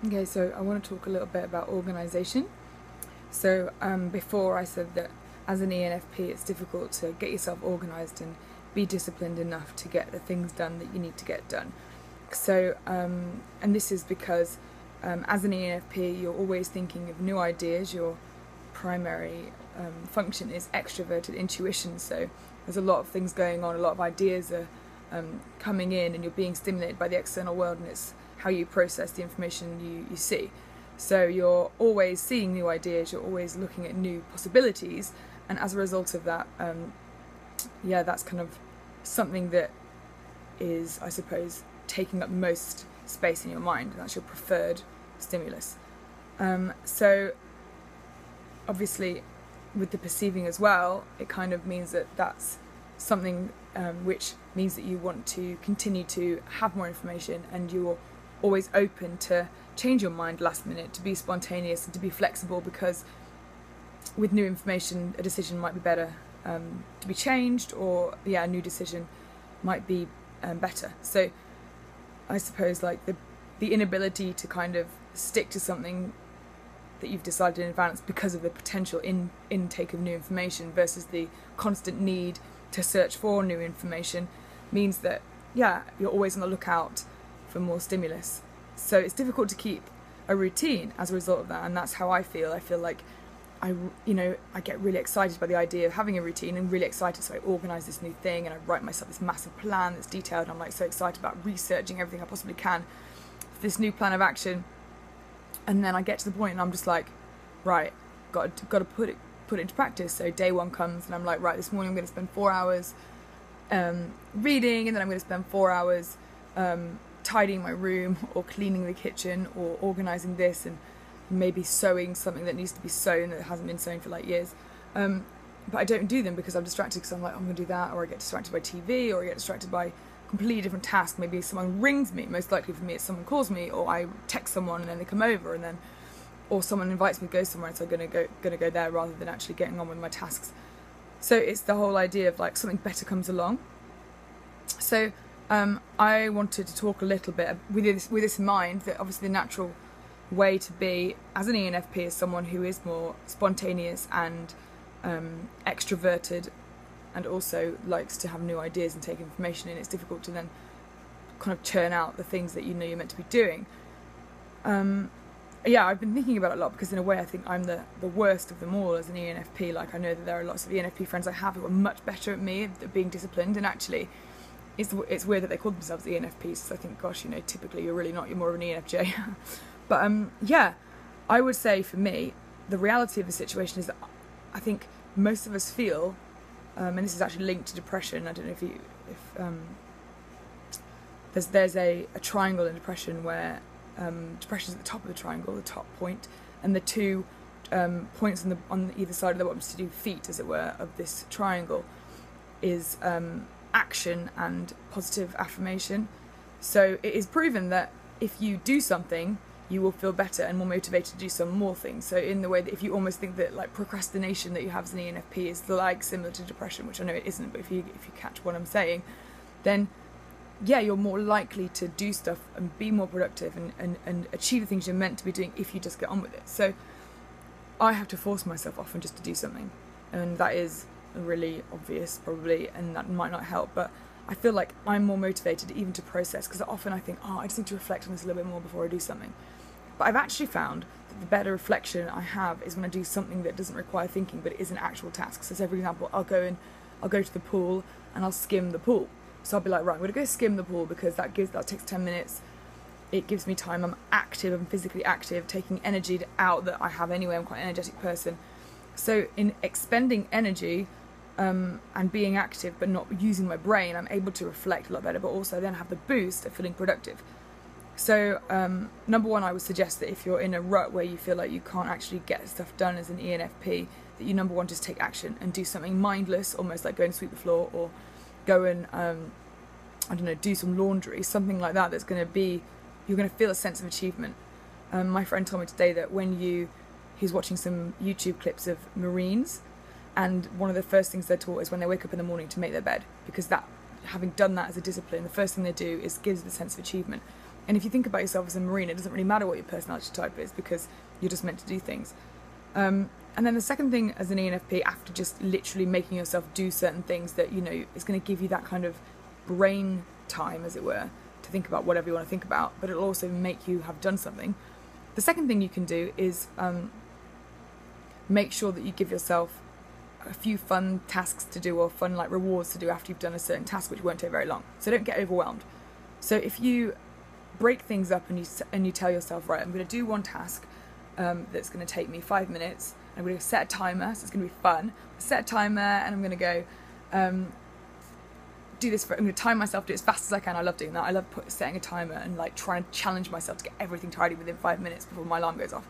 Okay, so I want to talk a little bit about organisation. So before I said that as an ENFP it's difficult to get yourself organised and be disciplined enough to get the things done that you need to get done. So, and this is because as an ENFP you're always thinking of new ideas. Your primary function is extroverted intuition, so there's a lot of things going on, a lot of ideas are coming in, and you're being stimulated by the external world, and it's how you process the information you see. So you're always seeing new ideas, you're always looking at new possibilities, and as a result of that, that's kind of something that is, I suppose, taking up most space in your mind, and that's your preferred stimulus. So obviously with the perceiving as well, it kind of means that that's something which means that you want to continue to have more information, and you're always open to change your mind last minute, to be spontaneous and to be flexible, because with new information a decision might be better to be changed, or a new decision might be better. So I suppose like the inability to kind of stick to something that you've decided in advance because of the potential intake of new information versus the constant need to search for new information means that you're always on the lookout for more stimulus. So it's difficult to keep a routine as a result of that, and that's how I feel. I feel like I get really excited by the idea of having a routine, and really excited, so I organise this new thing and I write myself this massive plan that's detailed, and I'm like so excited about researching everything I possibly can for this new plan of action. And then I get to the point and I'm just like, right, got to put it into practice. So day one comes and I'm like, right, this morning I'm going to spend 4 hours reading, and then I'm going to spend 4 hours tidying my room, or cleaning the kitchen, or organising this, and maybe sewing something that needs to be sewn that hasn't been sewn for like years. But I don't do them because I'm distracted, because I'm like, I'm going to do that, or I get distracted by TV, or I get distracted by completely different task. Maybe someone rings me, most likely for me it's someone calls me, or I text someone and then they come over, and then or someone invites me to go somewhere, and so I'm gonna go there rather than actually getting on with my tasks. So it's the whole idea of like something better comes along. So I wanted to talk a little bit with this in mind, that obviously the natural way to be as an ENFP is someone who is more spontaneous and extroverted, and also likes to have new ideas and take information in. It's difficult to then kind of churn out the things that you know you're meant to be doing. I've been thinking about it a lot, because in a way I think I'm the worst of them all as an ENFP. Like, I know that there are lots of ENFP friends I have who are much better at me at being disciplined, and actually it's weird that they call themselves ENFPs, so I think, gosh, typically you're really not, you're more of an ENFJ. But I would say for me, the reality of the situation is that I think most of us feel, and this is actually linked to depression. I don't know if there's a triangle in depression where depression is at the top of the triangle, the top point, and the two points on either side of the bottom to do feet, as it were, of this triangle is action and positive affirmation. So it is proven that if you do something, you will feel better and more motivated to do some more things. So in the way that if you almost think that like procrastination that you have as an ENFP is like similar to depression, which I know it isn't, but if you catch what I'm saying, then you're more likely to do stuff and be more productive and achieve the things you're meant to be doing if you just get on with it. So I have to force myself often just to do something, and that is really obvious probably, and that might not help, but I feel like I'm more motivated even to process, because often I think, I just need to reflect on this a little bit more before I do something. But I've actually found that the better reflection I have is when I do something that doesn't require thinking, but it is an actual task. So say, for example, I'll go to the pool and I'll skim the pool. So I'll be like, right, I'm going to go skim the pool, because that takes 10 minutes. It gives me time. I'm active. I'm physically active, taking energy out that I have anyway. I'm quite an energetic person. So in expending energy and being active but not using my brain, I'm able to reflect a lot better, but also then have the boost of feeling productive. So number one, I would suggest that if you're in a rut where you feel like you can't actually get stuff done as an ENFP, that you number one just take action and do something mindless, almost like go and sweep the floor, or go and do some laundry, something like that. That's going to be, you're going to feel a sense of achievement. My friend told me today that he's watching some YouTube clips of Marines, and one of the first things they're taught is when they wake up in the morning to make their bed, because that, having done that as a discipline, the first thing they do is gives the sense of achievement. And if you think about yourself as a Marine, it doesn't really matter what your personality type is, because you're just meant to do things. And then the second thing as an ENFP, after just literally making yourself do certain things that, you know, is going to give you that kind of brain time, as it were, to think about whatever you want to think about, but it'll also make you have done something. The second thing you can do is make sure that you give yourself a few fun tasks to do, or fun like rewards to do after you've done a certain task, which won't take very long. So don't get overwhelmed. So if you break things up and you tell yourself, right, I'm going to do one task that's going to take me 5 minutes. I'm going to set a timer, so it's going to be fun. Set a timer, and I'm going to go do this. I'm going to time myself, do it as fast as I can. I love doing that. I love setting a timer and like trying to challenge myself to get everything tidy within 5 minutes before my alarm goes off.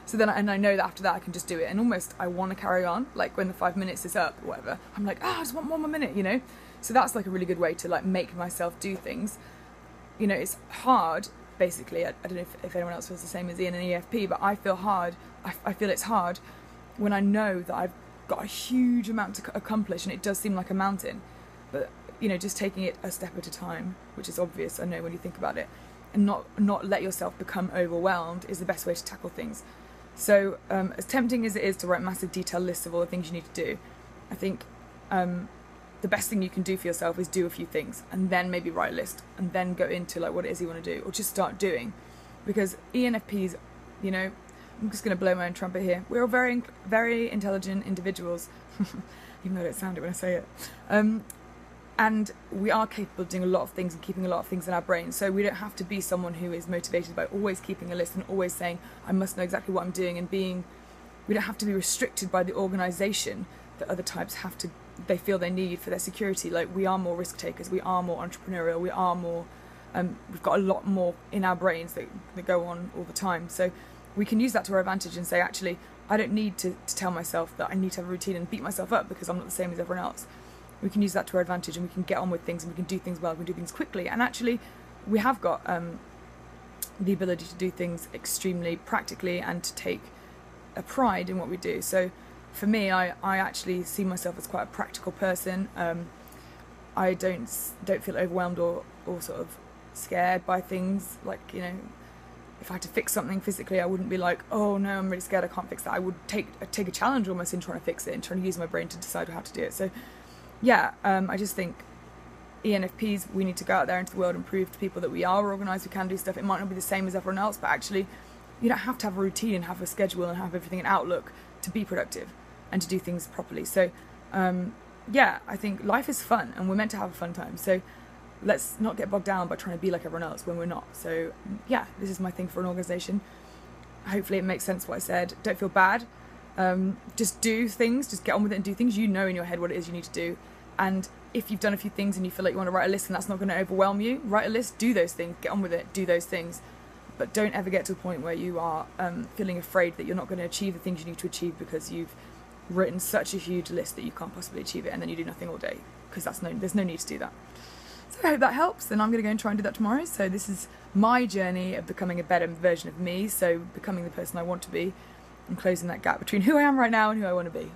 So then, and I know that after that I can just do it, and almost I want to carry on. Like when the 5 minutes is up, or whatever, I'm like, I just want one more minute, you know. So that's like a really good way to like make myself do things. You know, it's hard. Basically, I don't know if anyone else feels the same as Ian and EFP, but I feel hard. I feel it's hard when I know that I've got a huge amount to accomplish, and it does seem like a mountain. But, you know, just taking it a step at a time, which is obvious, I know, when you think about it, and not let yourself become overwhelmed is the best way to tackle things. So, as tempting as it is to write massive detailed lists of all the things you need to do, I think the best thing you can do for yourself is do a few things, and then maybe write a list, and then go into like what it is you want to do, or just start doing. Because ENFPs, you know, I'm just going to blow my own trumpet here, we're all very, very intelligent individuals, even though I don't sound it when I say it. And we are capable of doing a lot of things and keeping a lot of things in our brains. So we don't have to be someone who is motivated by always keeping a list and always saying, I must know exactly what I'm doing, and we don't have to be restricted by the organisation that other types they feel they need for their security. Like, we are more risk takers, we are more entrepreneurial, we are more, we've got a lot more in our brains that go on all the time. So we can use that to our advantage and say, actually, I don't need to tell myself that I need to have a routine and beat myself up because I'm not the same as everyone else. We can use that to our advantage, and we can get on with things, and we can do things well, we can do things quickly. And actually, we have got the ability to do things extremely practically and to take a pride in what we do. So for me, I actually see myself as quite a practical person. I don't feel overwhelmed or sort of scared by things. Like, you know, if I had to fix something physically, I wouldn't be like, oh no, I'm really scared, I can't fix that. I would take a challenge almost in trying to fix it and trying to use my brain to decide how to do it. So yeah, I just think ENFPs, we need to go out there into the world and prove to people that we are organised, we can do stuff. It might not be the same as everyone else, but actually you don't have to have a routine and have a schedule and have everything in Outlook to be productive and to do things properly. So yeah, I think life is fun, and we're meant to have a fun time. So let's not get bogged down by trying to be like everyone else when we're not. So yeah, this is my thing for an organisation. Hopefully it makes sense what I said. Don't feel bad. Just do things, just get on with it and do things. You know in your head what it is you need to do. And if you've done a few things and you feel like you want to write a list and that's not going to overwhelm you, write a list, do those things, get on with it, do those things. But don't ever get to a point where you are feeling afraid that you're not going to achieve the things you need to achieve because you've written such a huge list that you can't possibly achieve it, and then you do nothing all day, because there's no need to do that. So I hope that helps, and I'm going to go and try and do that tomorrow. So this is my journey of becoming a better version of me, so becoming the person I want to be and closing that gap between who I am right now and who I want to be.